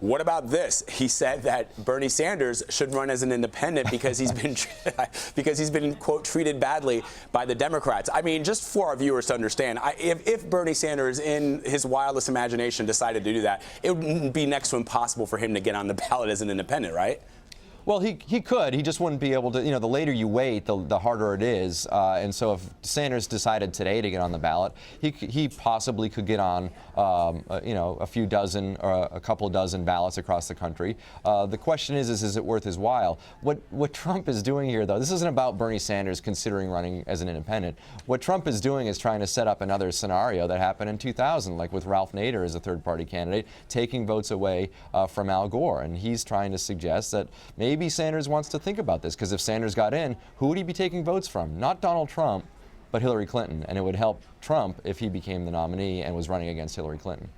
What about this? He said that Bernie Sanders should run as an independent because he's been quote treated badly by the Democrats. I mean, just for our viewers to understand, if Bernie Sanders, in his wildest imagination, decided to do that, it would be next to impossible for him to get on the ballot as an independent, right? Well, he could. He just wouldn't be able to. You know, the later you wait, the harder it is. And so if Sanders decided today to get on the ballot, he possibly could get on, you know, a few dozen or a couple of dozen ballots across the country. The question is it worth his while? What Trump is doing here, though, this isn't about Bernie Sanders considering running as an independent. What Trump is doing is trying to set up another scenario that happened in 2000, like with Ralph Nader as a third-party candidate, taking votes away from Al Gore. And he's trying to suggest that maybe Sanders wants to think about this, because if Sanders got in, who would he be taking votes from? Not Donald Trump, but Hillary Clinton. And it would help Trump if he became the nominee and was running against Hillary Clinton.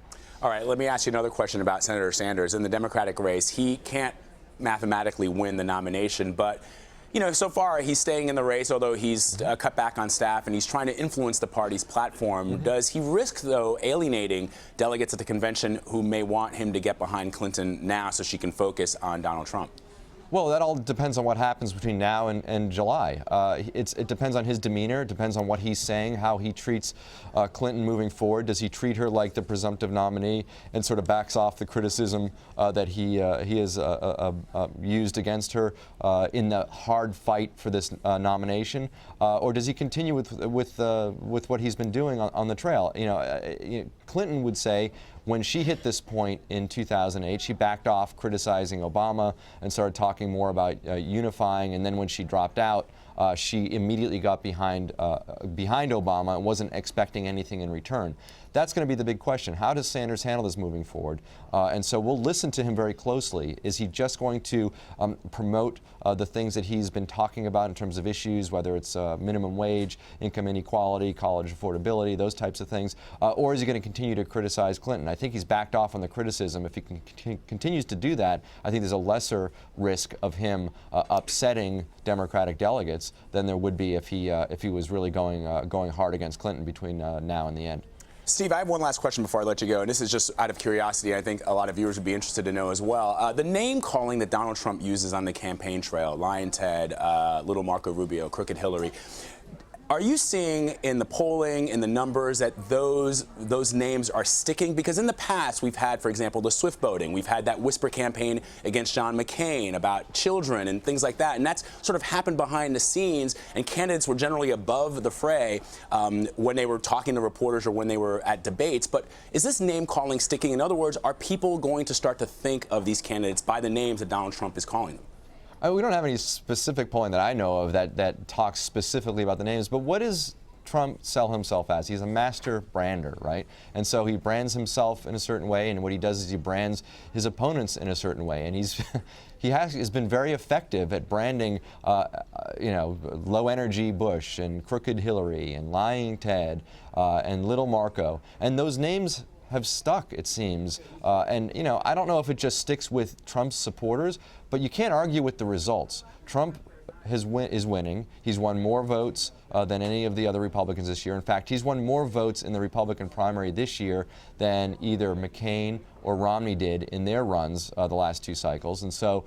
All right, let me ask you another question about Senator Sanders. In the Democratic race, he can't mathematically win the nomination, but you know, so far he's staying in the race, although he's cut back on staff and he's trying to influence the party's platform. Does he risk, though, alienating delegates at the convention who may want him to get behind Clinton now so she can focus on Donald Trump? Well, that all depends on what happens between now and July. It depends on his demeanor. It depends on what he's saying, how he treats Clinton moving forward. Does he treat her like the presumptive nominee and sort of backs off the criticism that he has used against her in the hard fight for this nomination, or does he continue with what he's been doing on the trail? You know, Clinton would say, when she hit this point in 2008, she backed off criticizing Obama and started talking more about unifying. And then when she dropped out, she immediately got behind Obama and wasn't expecting anything in return. That's going to be the big question. How does Sanders handle this moving forward? And so we'll listen to him very closely. Is he just going to promote the things that he's been talking about in terms of issues, whether it's minimum wage, income inequality, college affordability, those types of things, or is he going to continue to criticize Clinton? I think he's backed off on the criticism. If he continues to do that, I think there's a lesser risk of him upsetting Democratic delegates than there would be if he was really going hard against Clinton between now and the end. Steve, I have one last question before I let you go, and this is just out of curiosity. I think a lot of viewers would be interested to know as well. The name calling that Donald Trump uses on the campaign trail, Lion Ted, Little Marco Rubio, Crooked Hillary, are you seeing in the polling, in the numbers, that those names are sticking? Because in the past, we've had, for example, the Swift boating. We've had that whisper campaign against John McCain about children and things like that. And that's sort of happened behind the scenes. And candidates were generally above the fray when they were talking to reporters or when they were at debates. But is this name calling sticking? In other words, are people going to start to think of these candidates by the names that Donald Trump is calling them? We don't have any specific polling that I know of that talks specifically about the names, but what does Trump sell himself as? He's a master brander, right? And so he brands himself in a certain way, and what he does is he brands his opponents in a certain way. And he has been very effective at branding, you know, low energy Bush and crooked Hillary and lying Ted and little Marco. And those names have stuck, it seems. And, you know, I don't know if it just sticks with Trump's supporters, but you can't argue with the results. Trump is winning. He's won more votes than any of the other Republicans this year. In fact, he's won more votes in the Republican primary this year than either McCain or Romney did in their runs the last two cycles. And so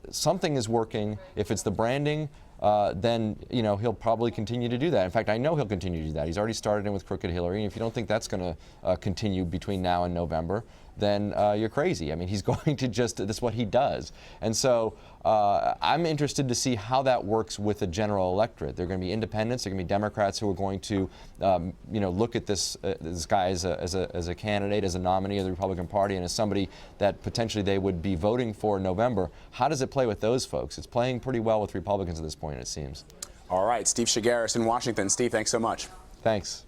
something is working. If it's the branding, then, you know, he'll probably continue to do that. In fact, I know he'll continue to do that. He's already started in with Crooked Hillary. And if you don't think that's going to continue between now and November, then you're crazy. I mean, he's going to that's what he does. And so I'm interested to see how that works with the general electorate. There are going to be independents. There are going to be Democrats who are going to, you know, look at this guy as a candidate, as a nominee of the Republican Party, and as somebody that potentially they would be voting for in November. How does it play with those folks? It's playing pretty well with Republicans at this point, it seems. All right, Steve Chaggaris in Washington. Steve, thanks so much. Thanks.